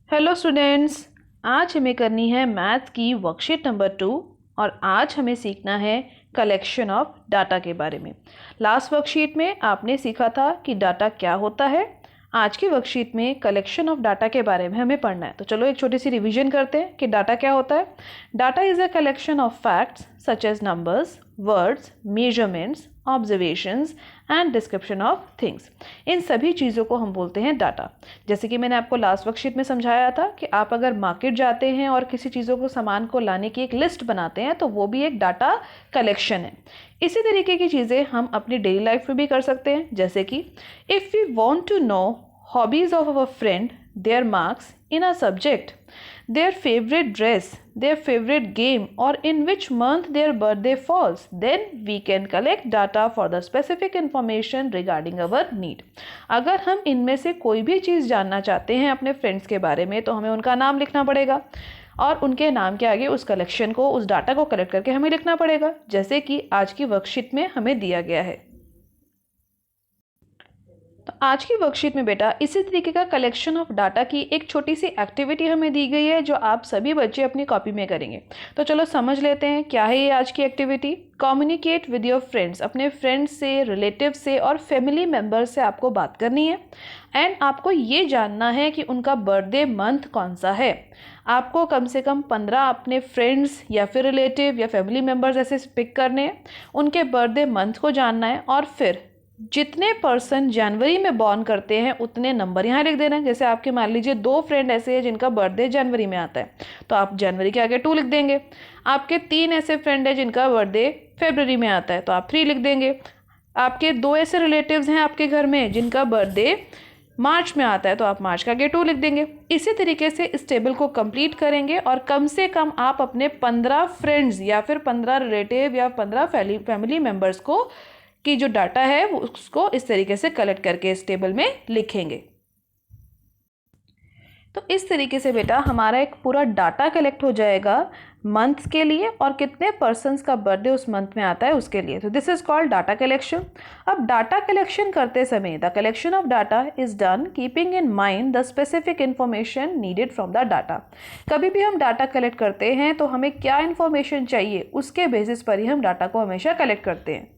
Hello students. आज हमें करनी है मैथ्स की वर्कशीट नंबर 2 और आज हमें सीखना है कलेक्शन ऑफ डाटा के बारे में। लास्ट वर्कशीट में आपने सीखा था कि डाटा क्या होता है। आज की वर्कशीट में कलेक्शन ऑफ डाटा के बारे में हमें पढ़ना है। तो चलो एक छोटी सी रिवीजन करते हैं कि डाटा क्या होता है। Data is a collection of facts such as numbers, words, measurements, observations and description of things. इन सभी चीज़ों को हम बोलते हैं डाटा। जैसे कि मैंने आपको लास्ट वर्कशीट में समझाया था कि आप अगर मार्केट जाते हैं और किसी चीज़ों को सामान को लाने की एक लिस्ट बनाते हैं तो वो भी एक डाटा कलेक्शन है। इसी तरीके की चीज़ें हम अपनी डेली लाइफ में भी कर सकते हैं। जैसे कि if we want to know hobbies of our friend, their marks in a subject, their favorite dress, their favorite game, or in which month their birthday falls, then we can collect data for the specific information regarding our need. अगर हम इनमें से कोई भी चीज़ जानना चाहते हैं अपने फ्रेंड्स के बारे में तो हमें उनका नाम लिखना पड़ेगा और उनके नाम के आगे उस कलेक्शन को, उस डाटा को कलेक्ट करके हमें लिखना पड़ेगा, जैसे कि आज की वर्कशीट में हमें दिया गया है। तो आज की वर्कशीट में बेटा इसी तरीके का कलेक्शन ऑफ डाटा की एक छोटी सी एक्टिविटी हमें दी गई है जो आप सभी बच्चे अपनी कॉपी में करेंगे। तो चलो समझ लेते हैं क्या है ये आज की activity. Communicate with your friends, अपने फ्रेंड्स से, रिलेटिव से और फैमिली मेम्बर्स से आपको बात करनी है एंड आपको ये जानना है कि उनका बर्थडे मंथ कौन सा है। आपको कम से कम 15 अपने फ्रेंड्स या फिर रिलेटिव या फैमिली मेम्बर्स ऐसे पिक करने हैं, उनके बर्थडे मंथ को जानना है और फिर जितने पर्सन जनवरी में बॉर्न करते हैं उतने नंबर यहाँ लिख देना है। जैसे आपके मान लीजिए 2 फ्रेंड ऐसे हैं जिनका बर्थडे जनवरी में आता है तो आप जनवरी के आगे 2 लिख देंगे। आपके 3 ऐसे फ्रेंड हैं जिनका बर्थडे फरवरी में आता है तो आप 3 लिख देंगे। आपके 2 ऐसे रिलेटिव्स हैं आपके घर में जिनका बर्थडे मार्च में आता है तो आप मार्च का आगे 2 लिख देंगे। इसी तरीके से इस टेबल को कंप्लीट करेंगे और कम से कम आप अपने 15 फ्रेंड्स या फिर 15 रिलेटिव या 15 फैमिली मेम्बर्स को कि जो डाटा है उसको इस तरीके से कलेक्ट करके इस टेबल में लिखेंगे। तो इस तरीके से बेटा हमारा एक पूरा डाटा कलेक्ट हो जाएगा मंथ के लिए और कितने पर्सन्स का बर्थडे उस मंथ में आता है उसके लिए। तो this is called data collection. अब डाटा कलेक्शन करते समय the collection of data is done keeping in mind the specific information needed from the data. कभी भी हम डाटा कलेक्ट करते हैं तो हमें क्या इन्फॉर्मेशन चाहिए उसके बेसिस पर ही हम डाटा को हमेशा कलेक्ट करते हैं।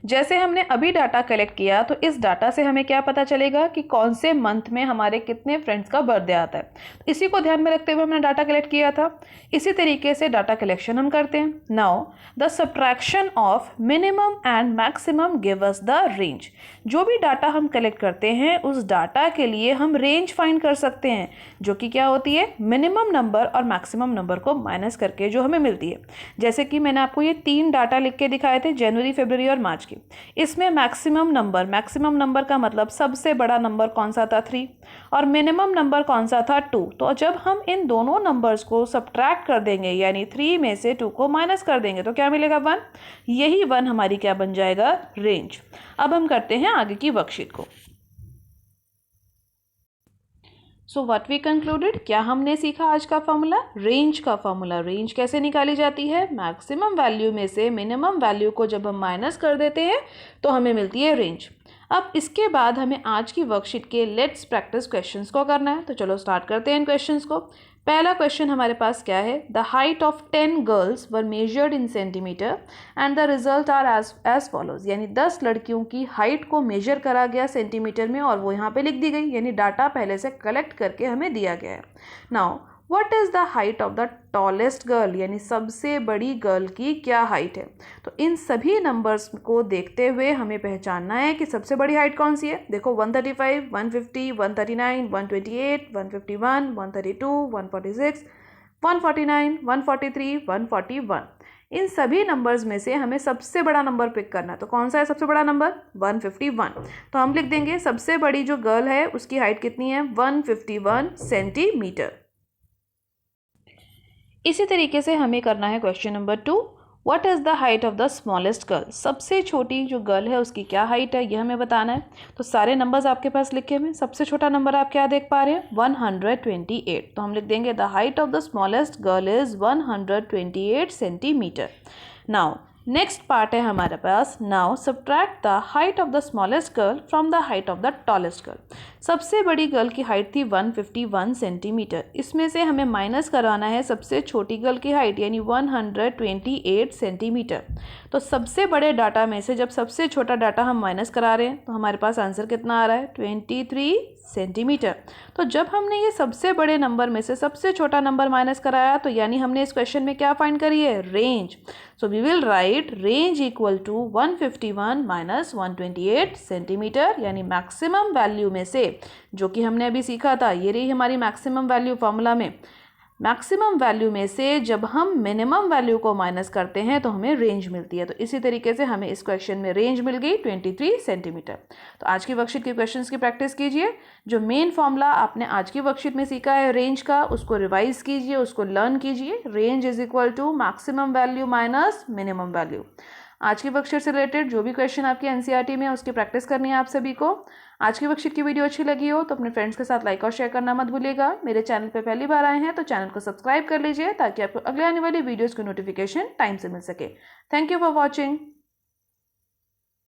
जैसे हमने अभी डाटा कलेक्ट किया तो इस डाटा से हमें क्या पता चलेगा कि कौन से मंथ में हमारे कितने फ्रेंड्स का बर्थडे आता है। इसी को ध्यान में रखते हुए हमने डाटा कलेक्ट किया था। इसी तरीके से डाटा कलेक्शन हम करते हैं। Now the subtraction of minimum and maximum give us the range. जो भी डाटा हम कलेक्ट करते हैं उस डाटा के लिए हम रेंज फाइंड कर सकते हैं जो कि क्या होती है, मिनिमम नंबर और मैक्सिमम नंबर को माइनस करके जो हमें मिलती है। जैसे कि मैंने आपको ये 3 डाटा लिख के दिखाए थे जनवरी, फरवरी और मार्च की। इसमें मैक्सिमम नंबर का मतलब सबसे बड़ा नंबर कौन सा था 3 और मिनिमम नंबर कौन सा था 2। तो जब हम इन दोनों नंबर्स को सब्ट्रैक्ट कर देंगे यानी 3 में से 2 को माइनस कर देंगे तो क्या मिलेगा 1। यही 1 हमारी क्या बन जाएगा, रेंज। अब हम करते हैं आगे की वर्कशीट को। सो व्हाट वी कंक्लूडेड, क्या हमने सीखा आज का फॉर्मूला, रेंज का फॉर्मूला। रेंज कैसे निकाली जाती है, मैक्सिमम वैल्यू में से मिनिमम वैल्यू को जब हम माइनस कर देते हैं तो हमें मिलती है रेंज। अब इसके बाद हमें आज की वर्कशीट के लेट्स प्रैक्टिस क्वेश्चंस को करना है। तो चलो स्टार्ट करते हैं इन क्वेश्चंस को। पहला क्वेश्चन हमारे पास क्या है, the height of 10 girls were measured in centimeter and the result are as follows. यानी 10 लड़कियों की हाइट को मेजर करा गया सेंटीमीटर में और वो यहाँ पे लिख दी गई, यानी डाटा पहले से कलेक्ट करके हमें दिया गया है। Now what is the height of the tallest girl, यानी सबसे बड़ी गर्ल की क्या हाइट है। तो इन सभी नंबर्स को देखते हुए हमें पहचानना है कि सबसे बड़ी हाइट कौन सी है। देखो 135, 150, 139, 128, 151, 132, 146, 149, 143, 141। इन सभी नंबर्स में से हमें सबसे बड़ा नंबर पिक करना है। तो कौन सा है सबसे बड़ा नंबर, 151। तो हम लिख देंगे सबसे बड़ी जो गर्ल है उसकी हाइट कितनी है, 151 सेंटीमीटर। इसी तरीके से हमें करना है question number 2, what is the height of the smallest girl. सबसे छोटी जो गर्ल है उसकी क्या हाइट है यह हमें बताना है। तो सारे नंबर्स आपके पास लिखे हुए हैं। सबसे छोटा नंबर आप क्या देख पा रहे हैं, 128। तो हम लिख देंगे the height of the smallest girl is 128 centimetre. Now next part है हमारे पास, now subtract the height of the smallest girl from the height of the tallest girl. सबसे बड़ी गर्ल की हाइट थी 151 सेंटीमीटर, इसमें से हमें माइनस कराना है सबसे छोटी गर्ल की हाइट यानी 128 सेंटीमीटर। तो सबसे बड़े डाटा में से जब सबसे छोटा डाटा हम माइनस करा रहे हैं तो हमारे पास आंसर कितना आ रहा है, 23 सेंटीमीटर। तो जब हमने ये सबसे बड़े नंबर में से सबसे छोटा नंबर माइनस कराया तो यानी हमने इस क्वेश्चन में क्या फाइंड करी है, range. So we will write range equal to 151 minus 128 centimeter, यानी मैक्सिमम वैल्यू में से, जो कि हमने अभी सीखा था, ये रही हमारी मैक्सिमम वैल्यू फॉर्मूला में। मैक्सिमम वैल्यू में से जब हम मिनिमम वैल्यू को माइनस करते हैं तो हमें रेंज मिलती है। तो इसी तरीके से हमें इस क्वेश्चन में रेंज मिल गई 23 सेंटीमीटर। तो आज की वर्कशीट के क्वेश्चंस की प्रैक्टिस कीजिए। जो मेन फॉर्मूला आपने आज की वर्कशीट में सीखा है रेंज का, उसको रिवाइज कीजिए, उसको लर्न कीजिए। Range is equal to maximum value minus minimum value. आज की वर्कशीट से रिलेटेड जो भी क्वेश्चन आपकी एनसीईआरटी में उसकी प्रैक्टिस करनी है आप सभी को। आज की वर्कशीट की वीडियो अच्छी लगी हो तो अपने फ्रेंड्स के साथ लाइक और शेयर करना मत भूलिएगा। मेरे चैनल पे पहली बार आए हैं तो चैनल को सब्सक्राइब कर लीजिए ताकि आपको अगले आने वाली वीडियोस की नोटिफिकेशन टाइम से मिल सके। Thank you for watching.